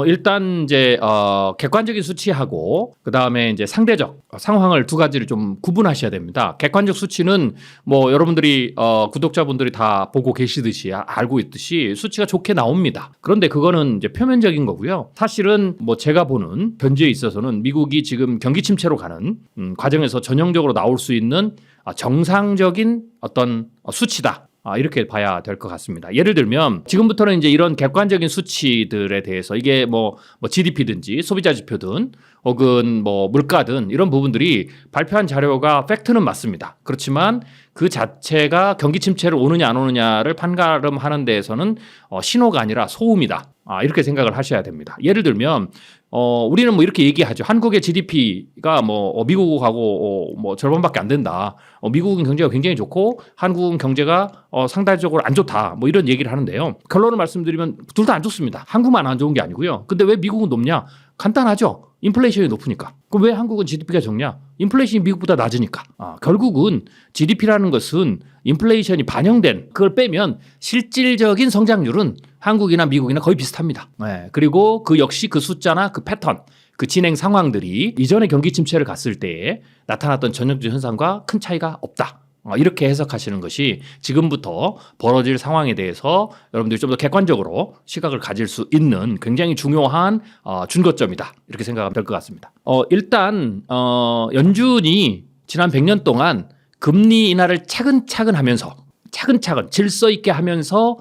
일단 이제 객관적인 수치하고 그다음에 이제 상대적 상황을 두 가지를 좀 구분하셔야 됩니다. 객관적 수치는 뭐 여러분들이 구독자분들이 다 보고 계시듯이 알고 있듯이 수치가 좋게 나옵니다. 그런데 그거는 이제 표면적인 거고요. 사실은 뭐 제가 보는 현재에 있어서는 미국이 지금 경기 침체로 가는 과정에서 전형적으로 나올 수 있는 정상적인 어떤 수치다. 이렇게 봐야 될 것 같습니다. 예를 들면 지금부터는 이제 이런 객관적인 수치들에 대해서 이게 뭐 GDP든지 소비자 지표든 혹은 뭐 물가든 이런 부분들이 발표한 자료가 팩트는 맞습니다. 그렇지만 그 자체가 경기 침체를 오느냐 안 오느냐를 판가름하는 데에서는 신호가 아니라 소음이다. 이렇게 생각을 하셔야 됩니다. 예를 들면 우리는 뭐 이렇게 얘기하죠. 한국의 GDP가 뭐 미국하고 뭐 절반밖에 안 된다. 미국은 경제가 굉장히 좋고 한국은 경제가 상대적으로 안 좋다. 뭐 이런 얘기를 하는데요. 결론을 말씀드리면 둘 다 안 좋습니다. 한국만 안 좋은 게 아니고요. 근데 왜 미국은 높냐? 간단하죠. 인플레이션이 높으니까. 그럼 왜 한국은 GDP가 적냐? 인플레이션이 미국보다 낮으니까. 결국은 GDP라는 것은 인플레이션이 반영된 그걸 빼면 실질적인 성장률은 한국이나 미국이나 거의 비슷합니다. 네. 그리고 그 역시 그 숫자나 그 패턴, 그 진행 상황들이 이전의 경기 침체를 갔을 때에 나타났던 전형적 현상과 큰 차이가 없다. 이렇게 해석하시는 것이 지금부터 벌어질 상황에 대해서 여러분들이 좀 더 객관적으로 시각을 가질 수 있는 굉장히 중요한 준거점이다. 이렇게 생각하면 될 것 같습니다. 일단 연준이 지난 100년 동안 금리 인하를 차근차근 하면서 차근차근 질서 있게 하면서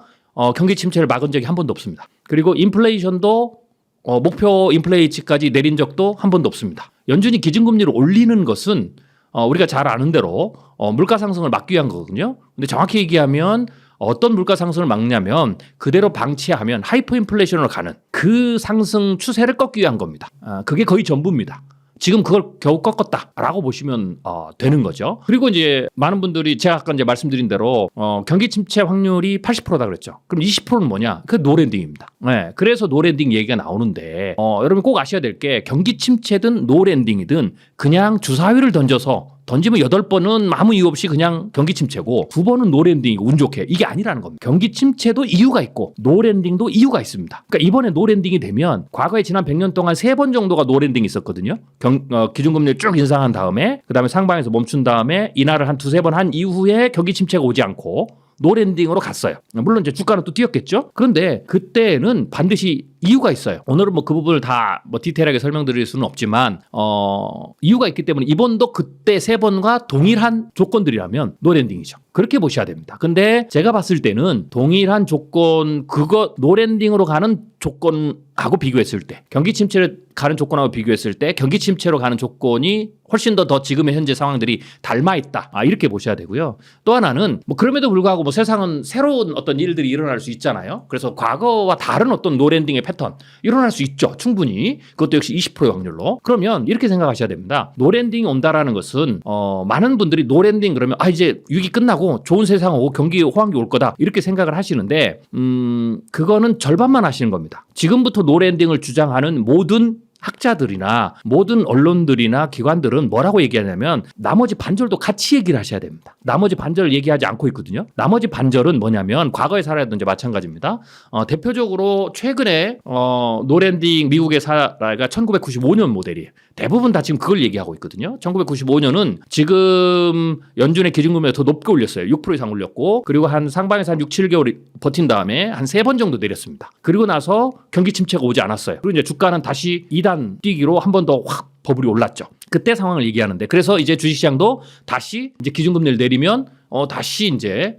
경기 침체를 막은 적이 한 번도 없습니다. 그리고 인플레이션도 목표 인플레이치까지 내린 적도 한 번도 없습니다. 연준이 기준금리를 올리는 것은 우리가 잘 아는 대로 물가 상승을 막기 위한 거거든요. 근데 정확히 얘기하면 어떤 물가 상승을 막냐면 그대로 방치하면 하이퍼 인플레이션으로 가는 그 상승 추세를 꺾기 위한 겁니다. 그게 거의 전부입니다. 지금 그걸 겨우 꺾었다라고 보시면 되는 거죠. 그리고 이제 많은 분들이 제가 아까 이제 말씀드린 대로 경기 침체 확률이 80%다 그랬죠. 그럼 20%는 뭐냐? 그 노랜딩입니다. 네, 그래서 노랜딩 얘기가 나오는데 여러분 꼭 아셔야 될 게 경기 침체든 노랜딩이든 그냥 주사위를 던지면 8번은 아무 이유 없이 그냥 경기 침체고 2번은 노랜딩이고 운 좋게 이게 아니라는 겁니다. 경기 침체도 이유가 있고 노랜딩도 이유가 있습니다. 그러니까 이번에 노랜딩이 되면 과거에 지난 100년 동안 3번 정도가 노랜딩이 있었거든요. 기준금리를 쭉 인상한 다음에 그다음에 상방에서 멈춘 다음에 인하를 한 2-3번 한 이후에 경기 침체가 오지 않고 노랜딩으로 갔어요. 물론 이제 주가는 또 뛰었겠죠. 그런데 그때는 반드시 이유가 있어요. 오늘은 뭐 그 부분을 다 뭐 디테일하게 설명드릴 수는 없지만 이유가 있기 때문에 이번도 그때 3번과 동일한 조건들이라면 노랜딩이죠. 그렇게 보셔야 됩니다. 근데 제가 봤을 때는 동일한 조건 그거 노랜딩으로 가는 조건하고 비교했을 때 경기 침체를 가는 조건하고 비교했을 때 경기 침체로 가는 조건이 훨씬 더 지금의 현재 상황들이 닮아 있다. 이렇게 보셔야 되고요. 또 하나는 뭐 그럼에도 불구하고 뭐 세상은 새로운 어떤 일들이 일어날 수 있잖아요. 그래서 과거와 다른 어떤 노랜딩의 패턴 일어날 수 있죠. 충분히. 그것도 역시 20%의 확률로. 그러면 이렇게 생각하셔야 됩니다. 노랜딩이 온다라는 것은 많은 분들이 노랜딩 그러면 이제 위기 끝나고 좋은 세상 오고 경기 호황기 올 거다. 이렇게 생각을 하시는데 그거는 절반만 하시는 겁니다. 지금부터 노랜딩을 주장하는 모든 학자들이나 모든 언론들이나 기관들은 뭐라고 얘기하냐면 나머지 반절도 같이 얘기를 하셔야 됩니다. 나머지 반절을 얘기하지 않고 있거든요. 나머지 반절은 뭐냐면 과거의 사례도 이제 마찬가지입니다. 대표적으로 최근에 노랜딩 미국의 사례가 1995년 모델이에요. 대부분 다 지금 그걸 얘기하고 있거든요. 1995년은 지금 연준의 기준금리가 더 높게 올렸어요. 6% 이상 올렸고 그리고 한 상반에서 한 6-7개월 버틴 다음에 한 3번 정도 내렸습니다. 그리고 나서 경기 침체가 오지 않았어요. 그리고 이제 주가는 다시 2단 뛰기로 한 번 더 확 버블이 올랐죠. 그때 상황을 얘기하는데 그래서 이제 주식시장도 다시 이제 기준금리를 내리면 다시 이제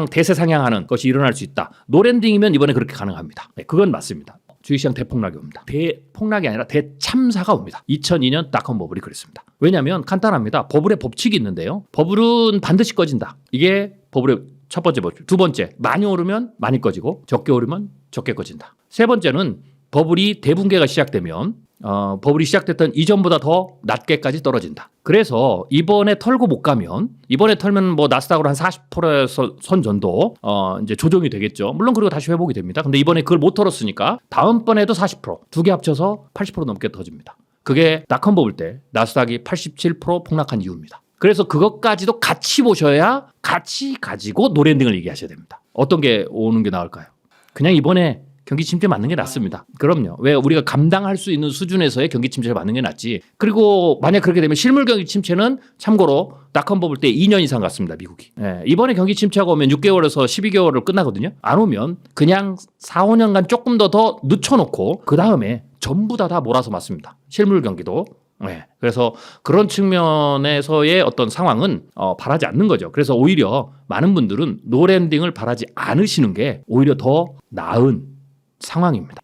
대세 상향하는 것이 일어날 수 있다. 노랜딩이면 이번에 그렇게 가능합니다. 네, 그건 맞습니다. 주식시장 대폭락이 옵니다. 대폭락이 아니라 대참사가 옵니다. 2002년 닷컴 버블이 그랬습니다. 왜냐하면 간단합니다. 버블의 법칙이 있는데요. 버블은 반드시 꺼진다. 이게 버블의 첫 번째 법칙. 두 번째, 많이 오르면 많이 꺼지고 적게 오르면 적게 꺼진다. 세 번째는 버블이 대붕괴가 시작되면 버블이 시작됐던 이전보다 더 낮게까지 떨어진다. 그래서 이번에 털고 못 가면 이번에 털면 뭐 나스닥으로 한 40%에서 선 정도 이제 조정이 되겠죠. 물론 그리고 다시 회복이 됩니다. 근데 이번에 그걸 못 털었으니까 다음번에도 40% 두 개 합쳐서 80% 넘게 터집니다. 그게 닷컴 버블 때 나스닥이 87% 폭락한 이유입니다. 그래서 그것까지도 같이 보셔야 같이 가지고 노랜딩을 얘기하셔야 됩니다. 어떤 게 오는 게 나을까요? 그냥 이번에 경기 침체 맞는 게 낫습니다. 그럼요. 왜 우리가 감당할 수 있는 수준에서의 경기 침체를 맞는 게 낫지. 그리고 만약 그렇게 되면 실물 경기 침체는 참고로 낙헌법 볼 때 2년 이상 갔습니다. 미국이. 예, 이번에 경기 침체가 오면 6개월에서 12개월을 끝나거든요. 안 오면 그냥 4, 5년간 조금 더 늦춰놓고 그 다음에 전부 다 몰아서 맞습니다. 실물 경기도. 네. 그래서 그런 측면에서의 어떤 상황은 바라지 않는 거죠. 그래서 오히려 많은 분들은 노랜딩을 바라지 않으시는 게 오히려 더 나은 상황입니다.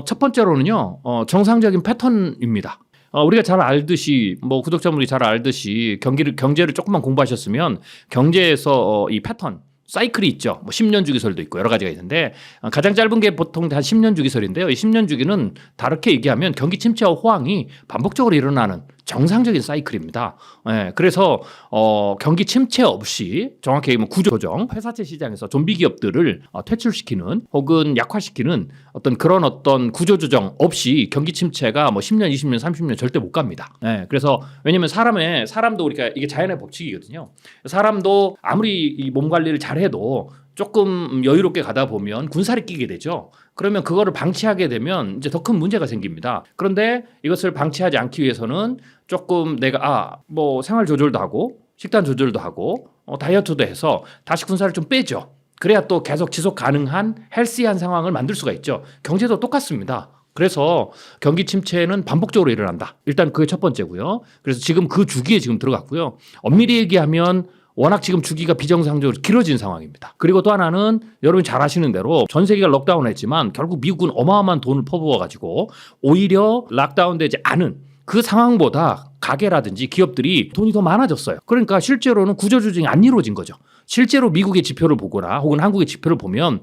첫 번째로는요, 정상적인 패턴입니다. 우리가 잘 알듯이 뭐 구독자분들이 잘 알듯이 경제를 조금만 공부하셨으면 경제에서 이 패턴 사이클이 있죠. 뭐 10년 주기설도 있고 여러 가지가 있는데 가장 짧은 게 보통 한 10년 주기설인데요. 이 10년 주기는 다르게 얘기하면 경기 침체와 호황이 반복적으로 일어나는 정상적인 사이클입니다. 예, 그래서 경기 침체 없이 정확히 얘기하면 구조조정, 회사채 시장에서 좀비 기업들을 퇴출시키는 혹은 약화시키는 그런 구조조정 없이 경기 침체가 뭐 10년, 20년, 30년 절대 못 갑니다. 예, 그래서 왜냐하면 사람도 우리가 이게 자연의 법칙이거든요. 사람도 아무리 이 몸 관리를 잘해도 조금 여유롭게 가다 보면 군살이 끼게 되죠. 그러면 그거를 방치하게 되면 이제 더 큰 문제가 생깁니다. 그런데 이것을 방치하지 않기 위해서는 조금 내가 뭐 생활 조절도 하고 식단 조절도 하고 다이어트도 해서 다시 군살을 좀 빼죠. 그래야 또 계속 지속 가능한 헬시한 상황을 만들 수가 있죠. 경제도 똑같습니다. 그래서 경기 침체는 반복적으로 일어난다. 일단 그게 첫 번째고요. 그래서 지금 그 주기에 지금 들어갔고요. 엄밀히 얘기하면 워낙 지금 주기가 비정상적으로 길어진 상황입니다. 그리고 또 하나는 여러분이 잘 아시는 대로 전 세계가 록다운을 했지만 결국 미국은 어마어마한 돈을 퍼부어가지고 오히려 락다운되지 않은 그 상황보다 가게라든지 기업들이 돈이 더 많아졌어요. 그러니까 실제로는 구조조정이 안 이루어진 거죠. 실제로 미국의 지표를 보거나 혹은 한국의 지표를 보면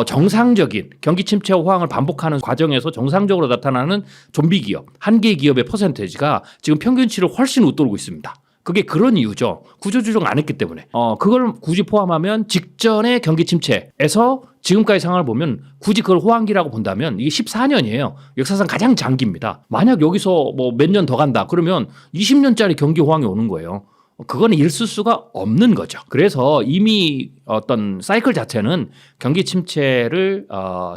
정상적인 경기 침체와 호황을 반복하는 과정에서 정상적으로 나타나는 좀비 기업, 한 개의 기업의 퍼센테이지가 지금 평균치를 훨씬 웃돌고 있습니다. 그게 그런 이유죠. 구조조정 안 했기 때문에. 그걸 굳이 포함하면 직전의 경기 침체에서 지금까지 상황을 보면 굳이 그걸 호황기라고 본다면 이게 14년이에요. 역사상 가장 장기입니다. 만약 여기서 뭐 몇 년 더 간다 그러면 20년짜리 경기 호황이 오는 거예요. 그거는 있을 수가 없는 거죠. 그래서 이미 어떤 사이클 자체는 경기 침체를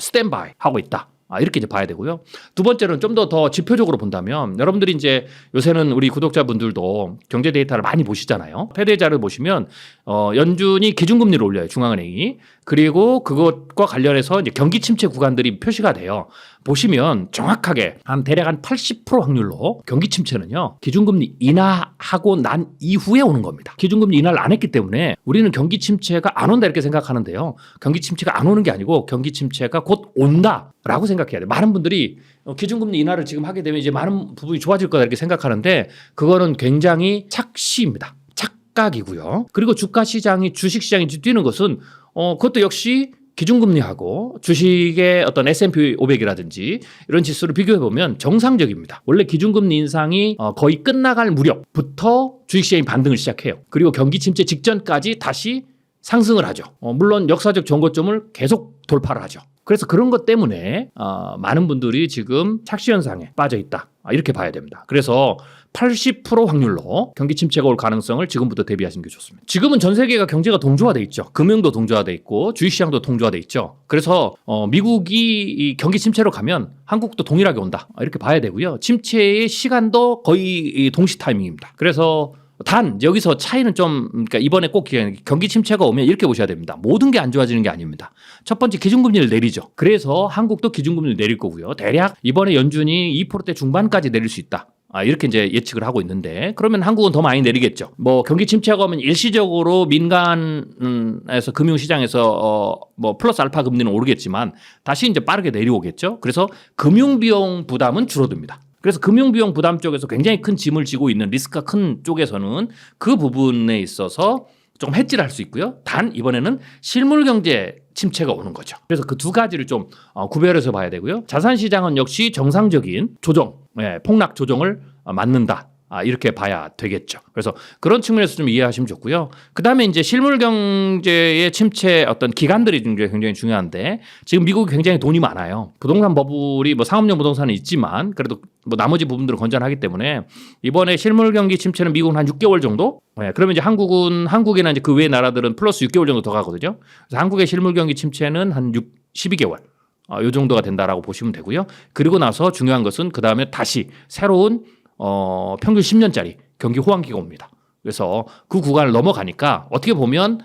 스탠바이 하고 있다. 이렇게 이제 봐야 되고요. 두 번째는 좀 더 지표적으로 본다면 여러분들이 이제 요새는 우리 구독자분들도 경제 데이터를 많이 보시잖아요. 패드 자료를 보시면 연준이 기준금리를 올려요. 중앙은행이. 그리고 그것과 관련해서 이제 경기 침체 구간들이 표시가 돼요. 보시면 정확하게 대략 한 80% 확률로 경기 침체는요. 기준금리 인하하고 난 이후에 오는 겁니다. 기준금리 인하를 안 했기 때문에 우리는 경기 침체가 안 온다 이렇게 생각하는데요. 경기 침체가 안 오는 게 아니고 경기 침체가 곧 온다라고 생각해야 돼요. 많은 분들이 기준금리 인하를 지금 하게 되면 이제 많은 부분이 좋아질 거다 이렇게 생각하는데 그거는 굉장히 착시입니다. 착각이고요. 그리고 주가시장이 주식시장이 뛰는 것은 그것도 역시 기준금리하고 주식의 어떤 S&P 500이라든지 이런 지수를 비교해보면 정상적입니다. 원래 기준금리 인상이 거의 끝나갈 무렵부터 주식시장이 반등을 시작해요. 그리고 경기 침체 직전까지 다시 상승을 하죠. 물론 역사적 정고점을 계속 돌파를 하죠. 그래서 그런 것 때문에 많은 분들이 지금 착시 현상에 빠져 있다. 이렇게 봐야 됩니다. 그래서 80% 확률로 경기 침체가 올 가능성을 지금부터 대비하시는 게 좋습니다. 지금은 전 세계가 경제가 동조화돼 있죠. 금융도 동조화돼 있고 주식시장도 동조화돼 있죠. 그래서 미국이 이 경기 침체로 가면 한국도 동일하게 온다. 이렇게 봐야 되고요. 침체의 시간도 거의 동시 타이밍입니다. 그래서 단 여기서 차이는 그러니까 이번에 꼭 경기 침체가 오면 이렇게 보셔야 됩니다. 모든 게 안 좋아지는 게 아닙니다. 첫 번째 기준금리를 내리죠. 그래서 한국도 기준금리를 내릴 거고요. 대략 이번에 연준이 2%대 중반까지 내릴 수 있다. 이렇게 이제 예측을 하고 있는데 그러면 한국은 더 많이 내리겠죠. 뭐 경기 침체가 오면 일시적으로 민간에서 금융시장에서 뭐 플러스 알파 금리는 오르겠지만 다시 이제 빠르게 내려오겠죠. 그래서 금융비용 부담은 줄어듭니다. 그래서 금융비용 부담 쪽에서 굉장히 큰 짐을 지고 있는 리스크가 큰 쪽에서는 그 부분에 있어서 좀 해지를 할 수 있고요. 단 이번에는 실물경제 침체가 오는 거죠. 그래서 그 두 가지를 좀 구별해서 봐야 되고요. 자산시장은 역시 정상적인 조정, 폭락 조정을 맞는다. 이렇게 봐야 되겠죠. 그래서 그런 측면에서 좀 이해하시면 좋고요. 그다음에 이제 실물 경제의 침체 어떤 기간들이 굉장히 중요한데 지금 미국이 굉장히 돈이 많아요. 부동산 버블이 뭐 상업용 부동산은 있지만 그래도 뭐 나머지 부분들은 건전하기 때문에 이번에 실물 경기 침체는 미국은 한 6개월 정도. 그러면 이제 한국이나 이제 그 외 나라들은 플러스 6개월 정도 더 가거든요. 그래서 한국의 실물 경기 침체는 한 12개월. 이 정도가 된다라고 보시면 되고요. 그리고 나서 중요한 것은 그 다음에 다시 새로운 평균 10년짜리 경기 호황기가 옵니다. 그래서 그 구간을 넘어가니까 어떻게 보면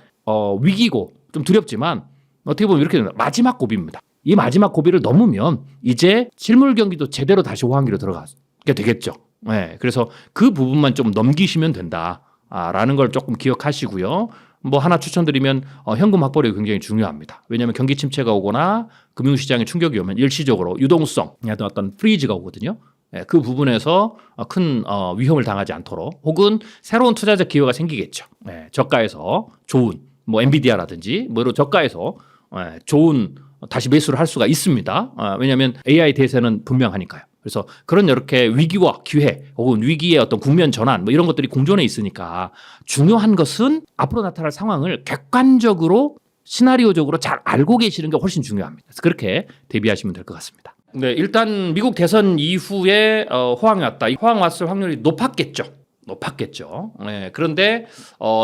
위기고 좀 두렵지만 어떻게 보면 이렇게 됩니다. 마지막 고비입니다. 이 마지막 고비를 넘으면 이제 실물 경기도 제대로 다시 호황기로 들어가게 되겠죠. 네, 그래서 그 부분만 좀 넘기시면 된다라는 걸 조금 기억하시고요. 뭐 하나 추천드리면 현금 확보력이 굉장히 중요합니다. 왜냐하면 경기 침체가 오거나 금융시장에 충격이 오면 일시적으로 유동성, 어떤 프리즈가 오거든요. 그 부분에서 큰 위험을 당하지 않도록 혹은 새로운 투자적 기회가 생기겠죠. 저가에서 좋은 뭐 엔비디아라든지 뭐 이런 저가에서 좋은 다시 매수를 할 수가 있습니다. 왜냐하면 AI 대세는 분명하니까요. 그래서 그런 이렇게 위기와 기회 혹은 위기의 어떤 국면 전환 뭐 이런 것들이 공존해 있으니까 중요한 것은 앞으로 나타날 상황을 객관적으로 시나리오적으로 잘 알고 계시는 게 훨씬 중요합니다. 그래서 그렇게 대비하시면 될 것 같습니다. 네, 일단 미국 대선 이후에 호황이 왔다. 이 호황 왔을 확률이 높았겠죠. 네, 그런데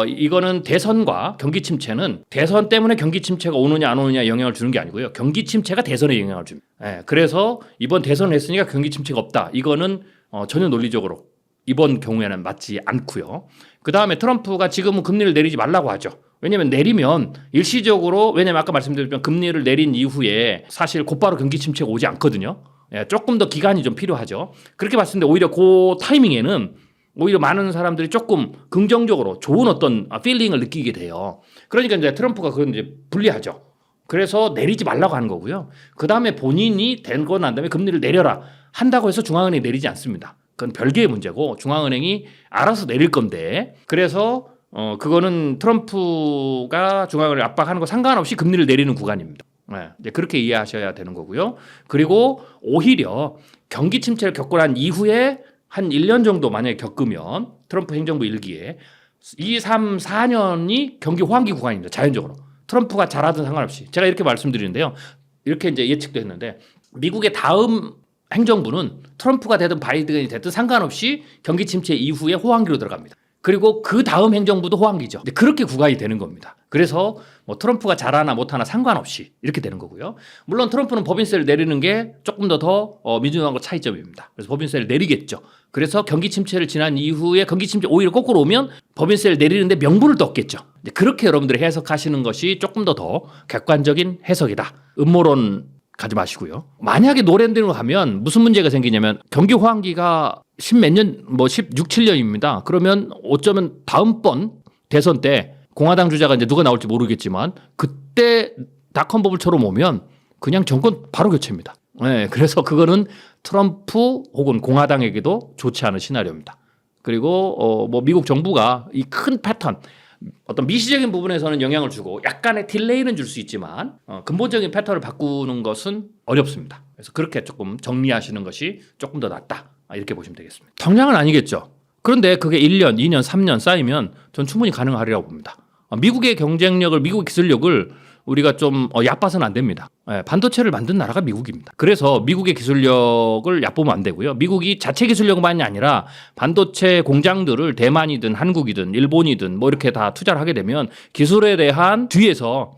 이거는 대선과 경기 침체는 대선 때문에 경기 침체가 오느냐 안 오느냐 영향을 주는 게 아니고요. 경기 침체가 대선에 영향을 줍니다. 네, 그래서 이번 대선을 했으니까 경기 침체가 없다. 이거는 전혀 논리적으로 이번 경우에는 맞지 않고요. 그 다음에 트럼프가 지금은 금리를 내리지 말라고 하죠. 왜냐하면 내리면 일시적으로 왜냐하면 아까 말씀드렸지만 금리를 내린 이후에 사실 곧바로 경기 침체가 오지 않거든요. 조금 더 기간이 좀 필요하죠. 그렇게 봤을 때 오히려 그 타이밍에는 오히려 많은 사람들이 조금 긍정적으로 좋은 어떤 필링을 느끼게 돼요. 그러니까 이제 트럼프가 그건 이제 불리하죠. 그래서 내리지 말라고 하는 거고요. 그 다음에 본인이 되고 난 다음에 금리를 내려라 한다고 해서 중앙은행이 내리지 않습니다. 그건 별개의 문제고 중앙은행이 알아서 내릴 건데 그래서 그거는 트럼프가 중앙은행을 압박하는 거 상관없이 금리를 내리는 구간입니다. 이제 그렇게 이해하셔야 되는 거고요. 그리고 오히려 경기 침체를 겪고 난 이후에 한 1년 정도 만약에 겪으면 트럼프 행정부 일기에 2, 3, 4년이 경기 호황기 구간입니다. 자연적으로. 트럼프가 잘하든 상관없이. 제가 이렇게 말씀드리는데요. 이렇게 이제 예측도 했는데 미국의 다음 행정부는 트럼프가 되든 바이든이 되든 상관없이 경기 침체 이후에 호황기로 들어갑니다. 그리고 그 다음 행정부도 호황기죠. 그렇게 구간이 되는 겁니다. 그래서 뭐 트럼프가 잘하나 못하나 상관없이 이렇게 되는 거고요. 물론 트럼프는 법인세를 내리는 게 조금 더 민주당과 차이점입니다. 그래서 법인세를 내리겠죠. 그래서 경기 침체를 지난 이후에 경기 침체 오히려 거꾸로 오면 법인세를 내리는데 명분을 또 얻겠죠. 그렇게 여러분들이 해석하시는 것이 조금 더 객관적인 해석이다. 음모론 가지 마시고요. 만약에 노랜드로 가면 무슨 문제가 생기냐면 경기 호황기가 10몇 년, 16, 7년입니다. 그러면 어쩌면 다음번 대선 때 공화당 주자가 이제 누가 나올지 모르겠지만 그때 닷컴 버블처럼 오면 그냥 정권 바로 교체입니다. 네, 그래서 그거는 트럼프 혹은 공화당에게도 좋지 않은 시나리오입니다. 그리고 미국 정부가 이 큰 패턴 어떤 미시적인 부분에서는 영향을 주고 약간의 딜레이는 줄 수 있지만 근본적인 패턴을 바꾸는 것은 어렵습니다. 그래서 그렇게 조금 정리하시는 것이 조금 더 낫다. 이렇게 보시면 되겠습니다. 당장은 아니겠죠. 그런데 그게 1년, 2년, 3년 쌓이면 전 충분히 가능하리라고 봅니다. 미국의 경쟁력을, 미국의 기술력을 우리가 좀 얕봐서는 안 됩니다. 반도체를 만든 나라가 미국입니다. 그래서 미국의 기술력을 얕보면 안 되고요. 미국이 자체 기술력만이 아니라 반도체 공장들을 대만이든 한국이든 일본이든 뭐 이렇게 다 투자를 하게 되면 기술에 대한 뒤에서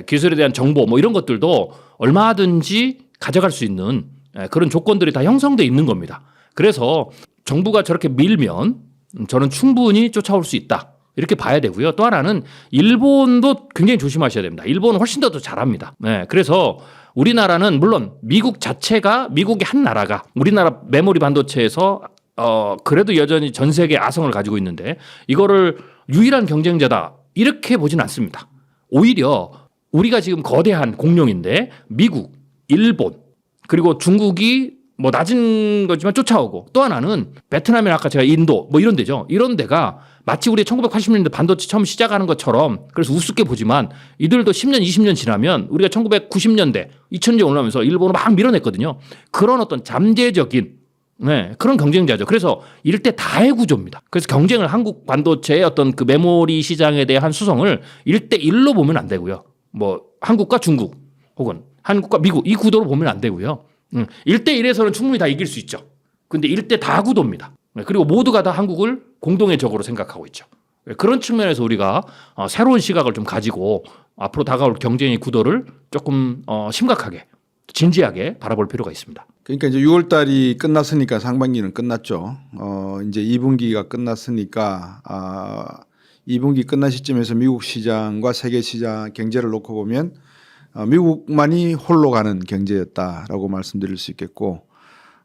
기술에 대한 정보 뭐 이런 것들도 얼마든지 가져갈 수 있는 그런 조건들이 다 형성돼 있는 겁니다. 그래서 정부가 저렇게 밀면 저는 충분히 쫓아올 수 있다. 이렇게 봐야 되고요. 또 하나는 일본도 굉장히 조심하셔야 됩니다. 일본은 훨씬 더 잘합니다. 그래서 우리나라는 물론 미국 자체가 미국의 한 나라가 우리나라 메모리 반도체에서 그래도 여전히 전 세계 아성을 가지고 있는데 이거를 유일한 경쟁자다 이렇게 보진 않습니다. 오히려 우리가 지금 거대한 공룡인데 미국, 일본 그리고 중국이 뭐 낮은 거지만 쫓아오고 또 하나는 베트남이나 아까 제가 인도 뭐 이런 데죠. 이런 데가 마치 우리 1980년대 반도체 처음 시작하는 것처럼 그래서 우습게 보지만 이들도 10년, 20년 지나면 우리가 1990년대, 2000년대 올라오면서 일본을 막 밀어냈거든요. 그런 어떤 잠재적인 그런 경쟁자죠. 그래서 일대 다의 구조입니다. 그래서 경쟁을 한국 반도체의 어떤 그 메모리 시장에 대한 수성을 1대1로 보면 안 되고요. 뭐 한국과 중국 혹은 한국과 미국 이 구도로 보면 안 되고요. 1대1에서는 충분히 다 이길 수 있죠. 근데 1대 다 구도입니다. 그리고 모두가 다 한국을 공동의 적으로 생각하고 있죠. 그런 측면에서 우리가 새로운 시각을 좀 가지고 앞으로 다가올 경쟁의 구도를 조금 심각하게 진지하게 바라볼 필요가 있습니다. 그러니까 이제 6월 달이 끝났으니까 상반기는 끝났죠. 이제 2분기가 끝났으니까 2분기 끝난 시점에서 미국 시장과 세계 시장 경제를 놓고 보면 미국만이 홀로 가는 경제였다라고 말씀드릴 수 있겠고,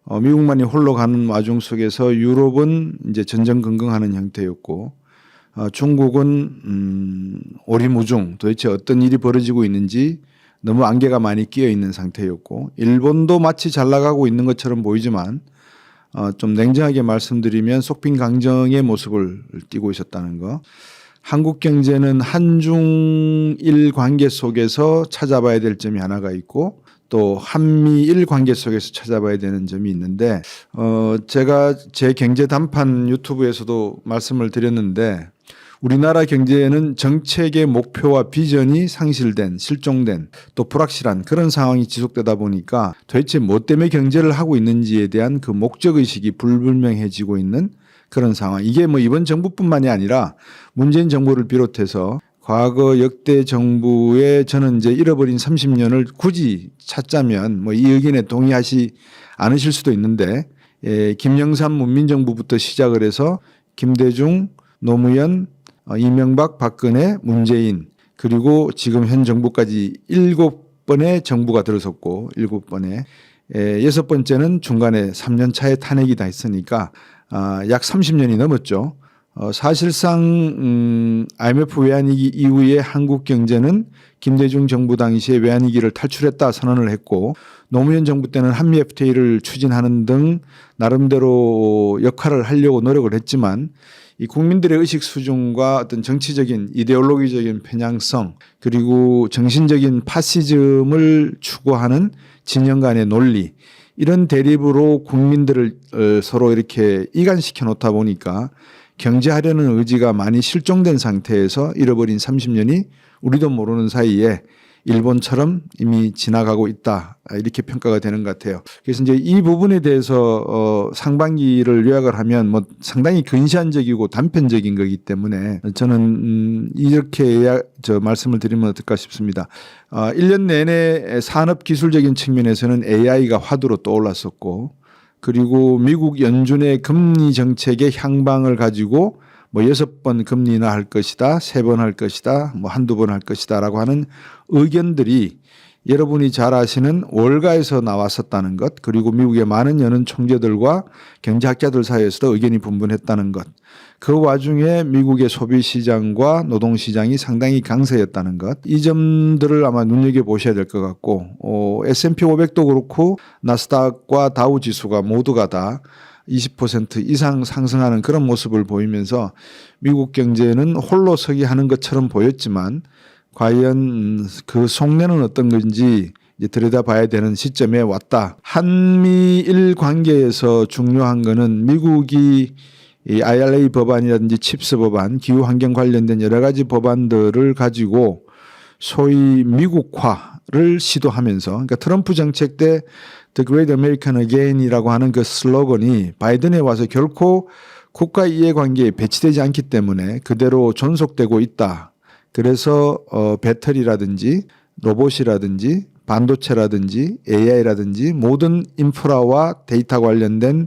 미국만이 홀로 가는 와중 속에서 유럽은 이제 전전긍긍하는 형태였고, 중국은 오리무중 도대체 어떤 일이 벌어지고 있는지 너무 안개가 많이 끼어 있는 상태였고, 일본도 마치 잘 나가고 있는 것처럼 보이지만 좀 냉정하게 말씀드리면 속빈 강정의 모습을 띠고 있었다는 거. 한국 경제는 한중일 관계 속에서 찾아봐야 될 점이 하나가 있고, 또 한미일 관계 속에서 찾아봐야 되는 점이 있는데, 제가 제 경제 단판 유튜브에서도 말씀을 드렸는데, 우리나라 경제에는 정책의 목표와 비전이 상실된, 실종된, 또 불확실한 그런 상황이 지속되다 보니까 도대체 뭐 때문에 경제를 하고 있는지에 대한 그 목적의식이 불분명해지고 있는 그런 상황. 이게 뭐 이번 정부뿐만이 아니라 문재인 정부를 비롯해서 과거 역대 정부의 저는 이제 잃어버린 30년을 굳이 찾자면 뭐 이 의견에 동의하시 않으실 수도 있는데, 김영삼 문민정부부터 시작을 해서 김대중, 노무현, 이명박, 박근혜, 문재인, 그리고 지금 현 정부까지 7번의 정부가 들어섰고 7번에 6번째는 중간에 3년 차에 탄핵이 다 있으니까 약 30년이 넘었죠. 사실상 IMF 외환위기 이후에 한국 경제는 김대중 정부 당시에 외환위기를 탈출했다 선언을 했고, 노무현 정부 때는 한미 FTA를 추진하는 등 나름대로 역할을 하려고 노력을 했지만, 이 국민들의 의식 수준과 어떤 정치적인 이데올로기적인 편향성, 그리고 정신적인 파시즘을 추구하는 진영 간의 논리, 이런 대립으로 국민들을 서로 이렇게 이간시켜 놓다 보니까 경제하려는 의지가 많이 실종된 상태에서 잃어버린 30년이 우리도 모르는 사이에 일본처럼 이미 지나가고 있다, 이렇게 평가가 되는 것 같아요. 그래서 이제 이 부분에 대해서 상반기를 요약을 하면 뭐 상당히 근시안적이고 단편적인 거기 때문에 저는 이렇게 말씀을 드리면 어떨까 싶습니다. 1년 내내 산업 기술적인 측면에서는 AI가 화두로 떠올랐었고, 그리고 미국 연준의 금리 정책의 향방을 가지고 뭐 6번 금리 인하할 것이다, 3번 할 것이다, 뭐 한두 번 할 것이다라고 하는 의견들이 여러분이 잘 아시는 월가에서 나왔었다는 것, 그리고 미국의 많은 연은 총재들과 경제학자들 사이에서도 의견이 분분했다는 것, 그 와중에 미국의 소비시장과 노동시장이 상당히 강세였다는 것, 이 점들을 아마 눈여겨보셔야 될 것 같고, S&P 500도 그렇고 나스닥과 다우지수가 모두가 다 20% 이상 상승하는 그런 모습을 보이면서 미국 경제는 홀로 서기 하는 것처럼 보였지만, 과연 그 속내는 어떤 건지 이제 들여다봐야 되는 시점에 왔다. 한미일 관계에서 중요한 거는 미국이 이 IRA 법안이라든지 칩스 법안, 기후환경 관련된 여러 가지 법안들을 가지고 소위 미국화를 시도하면서, 그러니까 트럼프 정책 때 The Great American Again이라고 하는 그 슬로건이 바이든에 와서 결코 국가 이해관계에 배치되지 않기 때문에 그대로 존속되고 있다. 그래서 배터리라든지 로봇이라든지 반도체라든지 AI라든지 모든 인프라와 데이터 관련된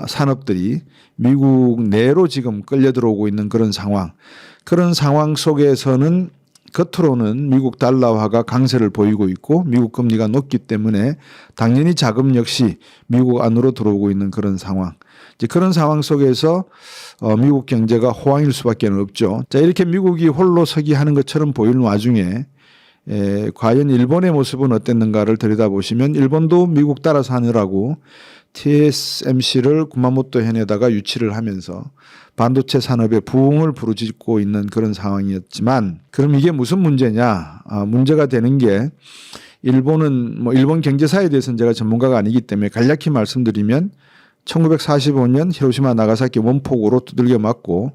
산업들이 미국 내로 지금 끌려 들어오고 있는 그런 상황. 그런 상황 속에서는 겉으로는 미국 달러화가 강세를 보이고 있고 미국 금리가 높기 때문에 당연히 자금 역시 미국 안으로 들어오고 있는 그런 상황. 이제 그런 상황 속에서 미국 경제가 호황일 수밖에 없죠. 자, 이렇게 미국이 홀로 서기 하는 것처럼 보이는 와중에 과연 일본의 모습은 어땠는가를 들여다보시면, 일본도 미국 따라서 하느라고 TSMC를 구마모토 현에다가 유치를 하면서 반도체 산업의 부흥을 부르짖고 있는 그런 상황이었지만, 그럼 이게 무슨 문제냐? 문제가 되는 게, 일본은 뭐 일본 경제사에 대해서는 제가 전문가가 아니기 때문에 간략히 말씀드리면 1945년 히로시마 나가사키 원폭으로 두들겨 맞고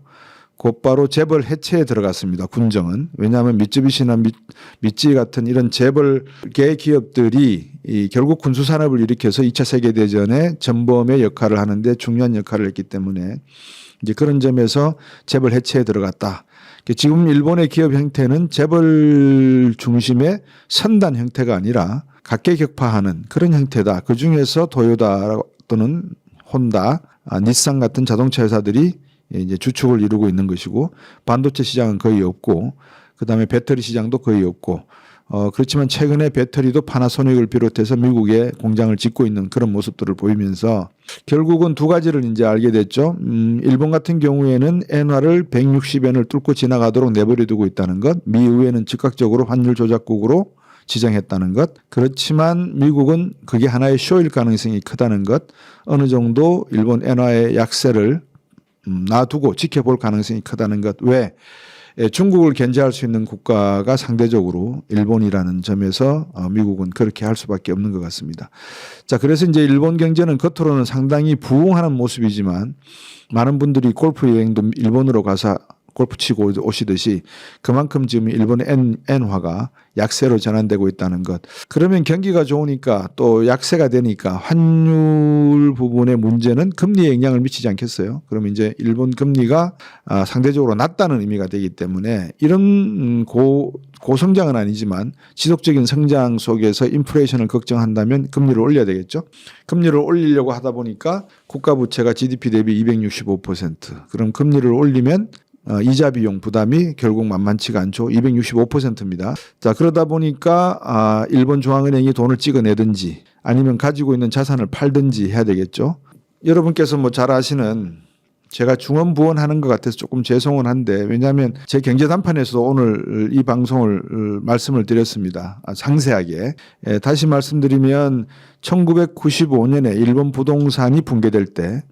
곧바로 재벌 해체에 들어갔습니다. 군정은. 왜냐하면 미쯔비시나 미쯔이 같은 이런 재벌계 기업들이 결국 군수산업을 일으켜서 2차 세계대전의 전범의 역할을 하는데 중요한 역할을 했기 때문에 이제 그런 점에서 재벌 해체에 들어갔다. 지금 일본의 기업 형태는 재벌 중심의 선단 형태가 아니라 각계격파하는 그런 형태다. 그중에서 도요타 또는 혼다, 닛산 같은 자동차 회사들이 이제 주축을 이루고 있는 것이고 반도체 시장은 거의 없고 그다음에 배터리 시장도 거의 없고 그렇지만 최근에 배터리도 파나소닉을 비롯해서 미국에 공장을 짓고 있는 그런 모습들을 보이면서 결국은 두 가지를 이제 알게 됐죠. 일본 같은 경우에는 엔화를 160엔을 뚫고 지나가도록 내버려 두고 있다는 것, 미 의회는 즉각적으로 환율 조작국으로 지정했다는 것. 그렇지만 미국은 그게 하나의 쇼일 가능성이 크다는 것, 어느 정도 일본 엔화의 약세를 놔두고 지켜볼 가능성이 크다는 것. 왜? 중국을 견제할 수 있는 국가가 상대적으로 일본이라는 점에서 미국은 그렇게 할 수밖에 없는 것 같습니다. 자, 그래서 이제 일본 경제는 겉으로는 상당히 부흥하는 모습이지만 많은 분들이 골프 여행도 일본으로 가서 골프 치고 오시듯이 그만큼 지금 일본의 엔화가 약세로 전환되고 있다는 것. 그러면 경기가 좋으니까 또 약세가 되니까 환율 부분의 문제는 금리에 영향을 미치지 않겠어요? 그러면 이제 일본 금리가 상대적으로 낮다는 의미가 되기 때문에 이런 고성장은 아니지만 지속적인 성장 속에서 인플레이션을 걱정한다면 금리를 올려야 되겠죠. 금리를 올리려고 하다 보니까 국가 부채가 GDP 대비 265%. 그럼 금리를 올리면 이자 비용 부담이 결국 만만치가 않죠. 265%입니다. 자, 그러다 보니까 일본 중앙은행이 돈을 찍어내든지 아니면 가지고 있는 자산을 팔든지 해야 되겠죠. 여러분께서 뭐 잘 아시는, 제가 중언부언하는 것 같아서 조금 죄송은 한데, 왜냐하면 제 경제단판에서도 오늘 이 방송을 말씀을 드렸습니다. 상세하게. 다시 말씀드리면 1995년에 일본 부동산이 붕괴될 때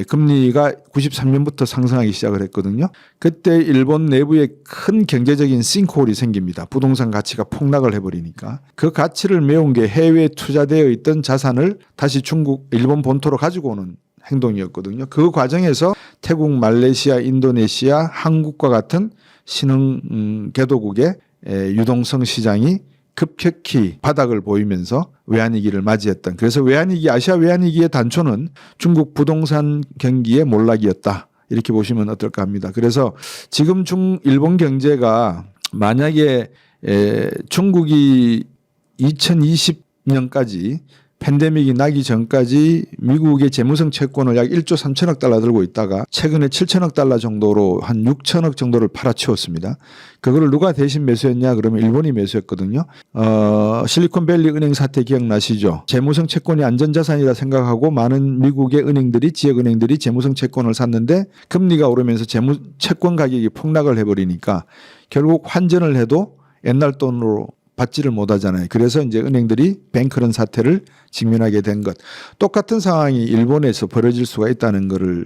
금리가 93년부터 상승하기 시작을 했거든요. 그때 일본 내부에 큰 경제적인 싱크홀이 생깁니다. 부동산 가치가 폭락을 해버리니까. 그 가치를 메운 게 해외에 투자되어 있던 자산을 다시 일본 본토로 가지고 오는 행동이었거든요. 그 과정에서 태국, 말레이시아, 인도네시아, 한국과 같은 신흥 개도국의 유동성 시장이 급격히 바닥을 보이면서 외환위기를 맞이했던, 그래서 외환위기, 아시아 외환위기의 단초는 중국 부동산 경기의 몰락이었다, 이렇게 보시면 어떨까 합니다. 그래서 지금 일본 경제가 만약에 중국이 2020년까지 팬데믹이 나기 전까지 미국의 재무성 채권을 약 1조 3천억 달러 들고 있다가 최근에 7천억 달러 정도로 한 6천억 정도를 팔아치웠습니다. 그거를 누가 대신 매수했냐 그러면 일본이 매수했거든요. 실리콘밸리 은행 사태 기억나시죠? 재무성 채권이 안전자산이라 생각하고 많은 미국의 은행들이, 지역은행들이 재무성 채권을 샀는데 금리가 오르면서 채권 가격이 폭락을 해버리니까 결국 환전을 해도 옛날 돈으로 받지를 못하잖아요. 그래서 이제 은행들이 뱅크런 사태를 직면하게 된 것. 똑같은 상황이 일본에서 벌어질 수가 있다는 것을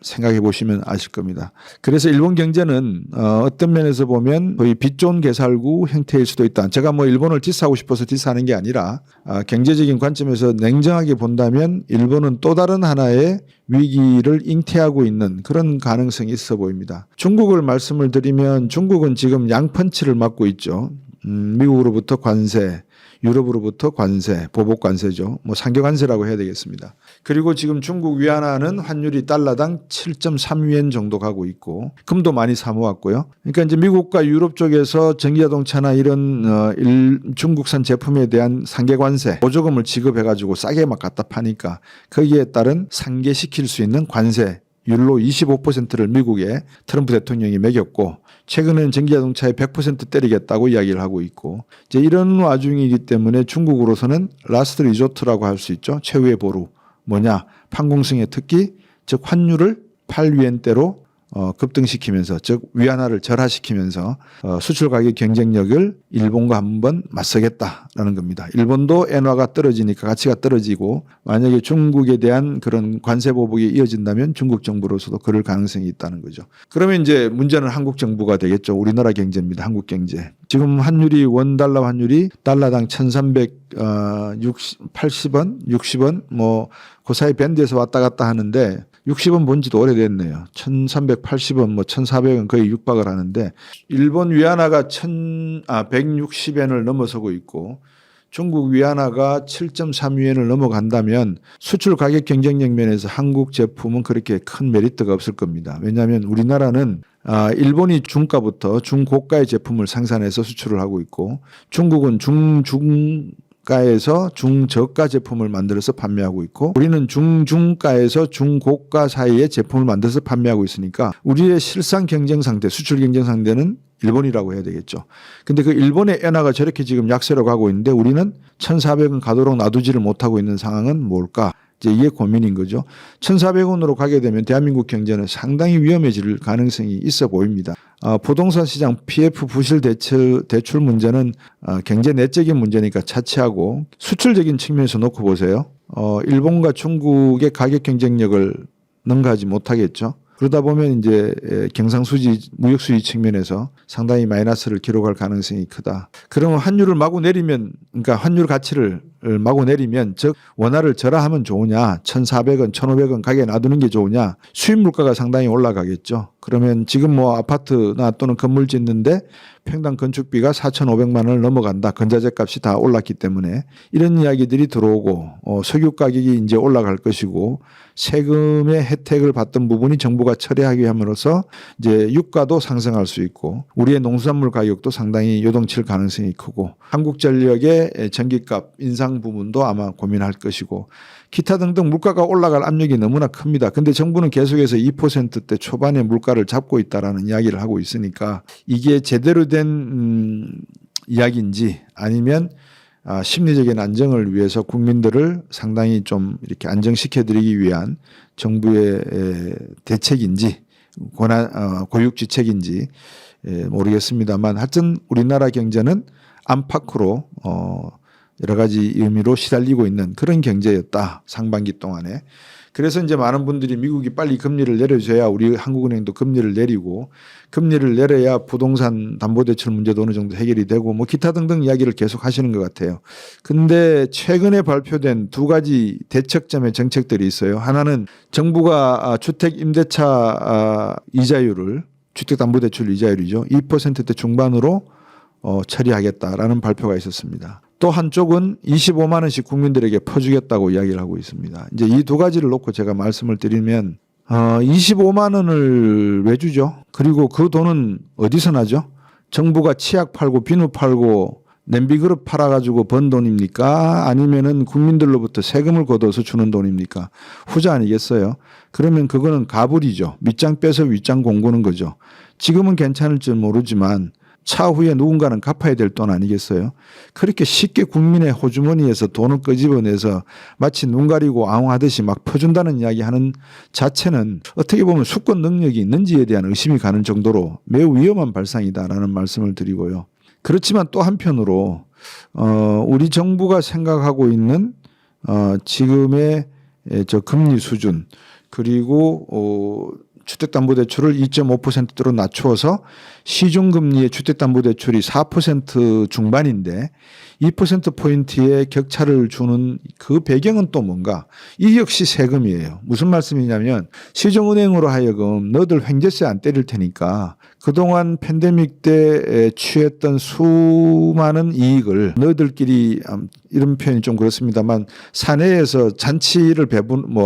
생각해 보시면 아실 겁니다. 그래서 일본 경제는 어떤 면에서 보면 거의 빚 좋은 개살구 형태일 수도 있다. 제가 뭐 일본을 디스하고 싶어서 디스하는 게 아니라 경제적인 관점에서 냉정하게 본다면 일본은 또 다른 하나의 위기를 잉태하고 있는 그런 가능성이 있어 보입니다. 중국을 말씀을 드리면 중국은 지금 양펀치를 맞고 있죠. 미국으로부터 관세, 유럽으로부터 관세, 보복 관세죠. 뭐 상계 관세라고 해야 되겠습니다. 그리고 지금 중국 위안화는 환율이 달러당 7.3위엔 정도 가고 있고 금도 많이 사모았고요. 그러니까 이제 미국과 유럽 쪽에서 전기자동차나 이런 중국산 제품에 대한 상계 관세, 보조금을 지급해 가지고 싸게 막 갖다 파니까 거기에 따른 상계시킬 수 있는 관세 율로 25%를 미국에 트럼프 대통령이 매겼고 최근에는 전기자동차에 100% 때리겠다고 이야기를 하고 있고 이제 이런 와중이기 때문에 중국으로서는 라스트 리조트라고 할 수 있죠. 최후의 보루. 뭐냐? 판공승의 특기, 즉 환율을 8위엔대로 급등시키면서, 즉 위안화를 절하시키면서 수출 가격 경쟁력을 일본과 한번 맞서겠다라는 겁니다. 일본도 엔화가 떨어지니까 가치가 떨어지고 만약에 중국에 대한 그런 관세 보복이 이어진다면 중국 정부로서도 그럴 가능성이 있다는 거죠. 그러면 이제 문제는 한국 정부가 되겠죠. 우리나라 경제입니다. 한국 경제. 지금 환율이 원달러 환율이 달러당 1,380원, 60원 뭐 그 사이 밴드에서 왔다 갔다 하는데 60원 본 지도 오래됐네요. 1,380원, 뭐 1,400원 거의 육박을 하는데 일본 위안화가 160엔을 넘어서고 있고 중국 위안화가 7.3위엔을 넘어간다면 수출 가격 경쟁력 면에서 한국 제품은 그렇게 큰 메리트가 없을 겁니다. 왜냐하면 우리나라는 일본이 중가부터 중고가의 제품을 생산해서 수출을 하고 있고 중국은 가에서 중저가 제품을 만들어서 판매하고 있고 우리는 중중가에서 중고가 사이의 제품을 만들어서 판매하고 있으니까 우리의 실상 경쟁 상대, 수출 경쟁 상대는 일본이라고 해야 되겠죠. 근데 그 일본의 엔화가 저렇게 지금 약세로 가고 있는데 우리는 1,400원 가도록 놔두지를 못하고 있는 상황은 뭘까? 이제 이게 고민인 거죠. 1,400원으로 가게 되면 대한민국 경제는 상당히 위험해질 가능성이 있어 보입니다. 부동산 시장 PF 부실 대출 문제는 경제 내적인 문제니까 차치하고 수출적인 측면에서 놓고 보세요. 일본과 중국의 가격 경쟁력을 능가하지 못하겠죠. 그러다 보면 이제 경상수지 무역수지 측면에서 상당히 마이너스를 기록할 가능성이 크다. 그러면 환율을 마구 내리면, 그러니까 환율 가치를 마구 내리면, 즉 원화를 절하하면 좋으냐, 1,400원, 1,500원 가게 놔두는 게 좋으냐, 수입 물가가 상당히 올라가겠죠. 그러면 지금 뭐 아파트나 또는 건물 짓는데 평당 건축비가 4,500만 원을 넘어간다. 건자재 값이 다 올랐기 때문에 이런 이야기들이 들어오고 석유 가격이 이제 올라갈 것이고 세금의 혜택을 받던 부분이 정부가 철회하게 함으로써 이제 유가도 상승할 수 있고 우리의 농수산물 가격도 상당히 요동칠 가능성이 크고 한국전력의 전기값 인상 부분도 아마 고민할 것이고 기타 등등 물가가 올라갈 압력이 너무나 큽니다. 근데 정부는 계속해서 2%대 초반의 물가를 잡고 있다라는 이야기를 하고 있으니까 이게 제대로 된 이야기인지 아니면 심리적인 안정을 위해서 국민들을 상당히 좀 이렇게 안정시켜드리기 위한 정부의 대책인지 고육지책인지 모르겠습니다만 하여튼 우리나라 경제는 안팎으로 여러 가지 의미로 시달리고 있는 그런 경제였다. 상반기 동안에. 그래서 이제 많은 분들이 미국이 빨리 금리를 내려줘야 우리 한국은행도 금리를 내리고 금리를 내려야 부동산 담보대출 문제도 어느 정도 해결이 되고 뭐 기타 등등 이야기를 계속 하시는 것 같아요. 근데 최근에 발표된 두 가지 대척점의 정책들이 있어요. 하나는 정부가 주택 임대차 이자율을 주택담보대출 이자율이죠. 2%대 중반으로 처리하겠다라는 발표가 있었습니다. 또 한쪽은 25만 원씩 국민들에게 퍼주겠다고 이야기를 하고 있습니다. 이제 이 두 가지를 놓고 제가 말씀을 드리면 25만 원을 왜 주죠? 그리고 그 돈은 어디서 나죠? 정부가 치약 팔고 비누 팔고 냄비 그릇 팔아가지고 번 돈입니까? 아니면은 국민들로부터 세금을 걷어서 주는 돈입니까? 후자 아니겠어요? 그러면 그거는 가불이죠. 밑장 빼서 윗장 공구는 거죠. 지금은 괜찮을지 모르지만 차후에 누군가는 갚아야 될 돈 아니겠어요? 그렇게 쉽게 국민의 호주머니에서 돈을 끄집어내서 마치 눈 가리고 앙하듯이 막 퍼준다는 이야기하는 자체는 어떻게 보면 수권 능력이 있는지에 대한 의심이 가는 정도로 매우 위험한 발상이다라는 말씀을 드리고요. 그렇지만 또 한편으로 우리 정부가 생각하고 있는 지금의 저 금리 수준 그리고 주택담보대출을 2.5%대로 낮추어서 시중금리의 주택담보대출이 4% 중반인데 2%포인트의 격차를 주는 그 배경은 또 뭔가? 이 역시 세금이에요. 무슨 말씀이냐면 시중은행으로 하여금 너들 횡재세 안 때릴 테니까 그동안 팬데믹 때 취했던 수많은 이익을 너희들끼리 이런 표현이 좀 그렇습니다만 사내에서 잔치를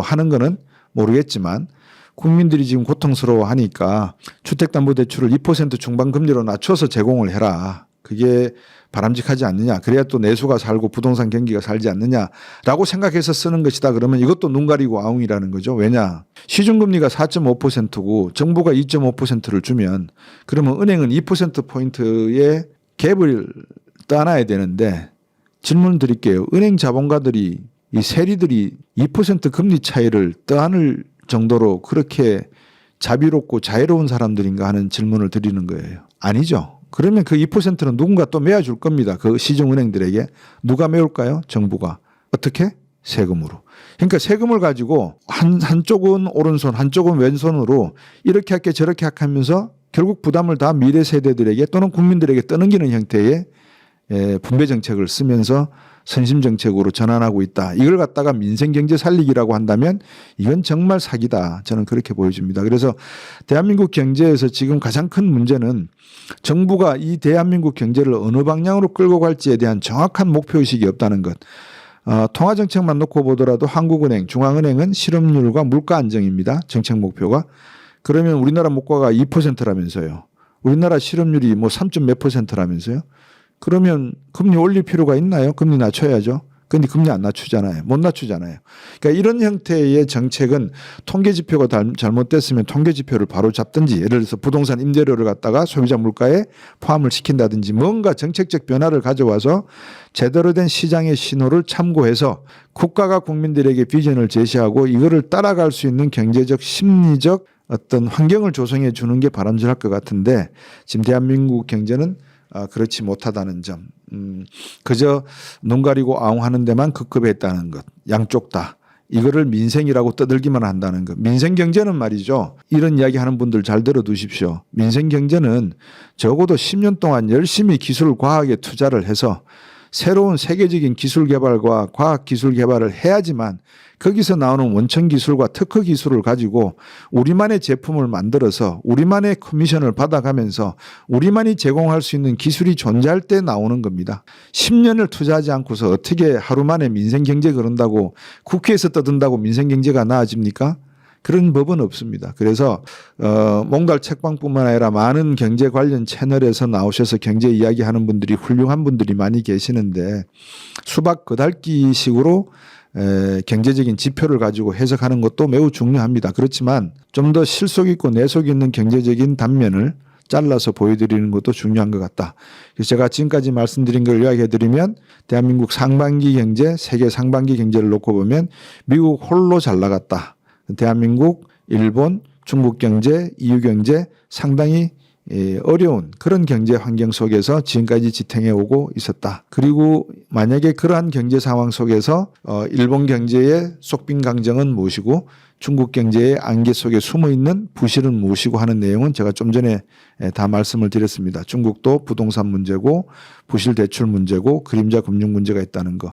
하는 거는 모르겠지만 국민들이 지금 고통스러워하니까 주택담보대출을 2% 중반 금리로 낮춰서 제공을 해라. 그게 바람직하지 않느냐. 그래야 또 내수가 살고 부동산 경기가 살지 않느냐라고 생각해서 쓰는 것이다. 그러면 이것도 눈 가리고 아웅이라는 거죠. 왜냐. 시중금리가 4.5%고 정부가 2.5%를 주면 그러면 은행은 2%포인트의 갭을 떠안아야 되는데 질문 드릴게요. 은행 자본가들이 이 세리들이 2% 금리 차이를 떠안을 정도로 그렇게 자비롭고 자애로운 사람들인가 하는 질문을 드리는 거예요. 아니죠. 그러면 그 2%는 누군가 또 메워줄 겁니다. 그 시중은행들에게. 누가 메울까요? 정부가. 어떻게? 세금으로. 그러니까 세금을 가지고 한쪽은 오른손 한쪽은 왼손으로 이렇게 할게 저렇게 할게 하면서 결국 부담을 다 미래 세대들에게 또는 국민들에게 떠넘기는 형태의 분배 정책을 쓰면서 선심 정책으로 전환하고 있다. 이걸 갖다가 민생 경제 살리기라고 한다면 이건 정말 사기다. 저는 그렇게 보여집니다. 그래서 대한민국 경제에서 지금 가장 큰 문제는 정부가 이 대한민국 경제를 어느 방향으로 끌고 갈지에 대한 정확한 목표의식이 없다는 것. 통화정책만 놓고 보더라도 한국은행, 중앙은행은 실업률과 물가 안정입니다. 정책 목표가. 그러면 우리나라 물가가 2%라면서요. 우리나라 실업률이 뭐 3. 몇 %라면서요. 그러면 금리 올릴 필요가 있나요? 금리 낮춰야죠. 근데 금리 안 낮추잖아요. 못 낮추잖아요. 그러니까 이런 형태의 정책은 통계 지표가 잘못됐으면 통계 지표를 바로 잡든지 예를 들어서 부동산 임대료를 갖다가 소비자 물가에 포함을 시킨다든지 뭔가 정책적 변화를 가져와서 제대로 된 시장의 신호를 참고해서 국가가 국민들에게 비전을 제시하고 이거를 따라갈 수 있는 경제적 심리적 어떤 환경을 조성해 주는 게 바람직할 것 같은데 지금 대한민국 경제는 그렇지 못하다는 점. 그저 눈 가리고 아웅하는 데만 급급했다는 것. 양쪽 다. 이거를 민생이라고 떠들기만 한다는 것. 민생 경제는 말이죠. 이런 이야기 하는 분들 잘 들어두십시오. 민생 경제는 적어도 10년 동안 열심히 기술 과학에 투자를 해서 새로운 세계적인 기술 개발과 과학 기술 개발을 해야지만 거기서 나오는 원천 기술과 특허 기술을 가지고 우리만의 제품을 만들어서 우리만의 커미션을 받아가면서 우리만이 제공할 수 있는 기술이 존재할 때 나오는 겁니다. 10년을 투자하지 않고서 어떻게 하루 만에 민생 경제 그런다고 국회에서 떠든다고 민생 경제가 나아집니까? 그런 법은 없습니다. 그래서 몽달 책방뿐만 아니라 많은 경제 관련 채널에서 나오셔서 경제 이야기하는 분들이 훌륭한 분들이 많이 계시는데 수박 거달기식으로 경제적인 지표를 가지고 해석하는 것도 매우 중요합니다. 그렇지만 좀 더 실속 있고 내속 있는 경제적인 단면을 잘라서 보여드리는 것도 중요한 것 같다. 그래서 제가 지금까지 말씀드린 걸 이야기해드리면 대한민국 상반기 경제, 세계 상반기 경제를 놓고 보면 미국 홀로 잘 나갔다. 대한민국, 일본, 중국 경제, EU 경제 상당히 어려운 그런 경제 환경 속에서 지금까지 지탱해 오고 있었다. 그리고 만약에 그러한 경제 상황 속에서 일본 경제의 속빈강정은 무엇이고 중국 경제의 안개 속에 숨어 있는 부실은 무엇이고 하는 내용은 제가 좀 전에 다 말씀을 드렸습니다. 중국도 부동산 문제고 부실 대출 문제고 그림자 금융 문제가 있다는 거.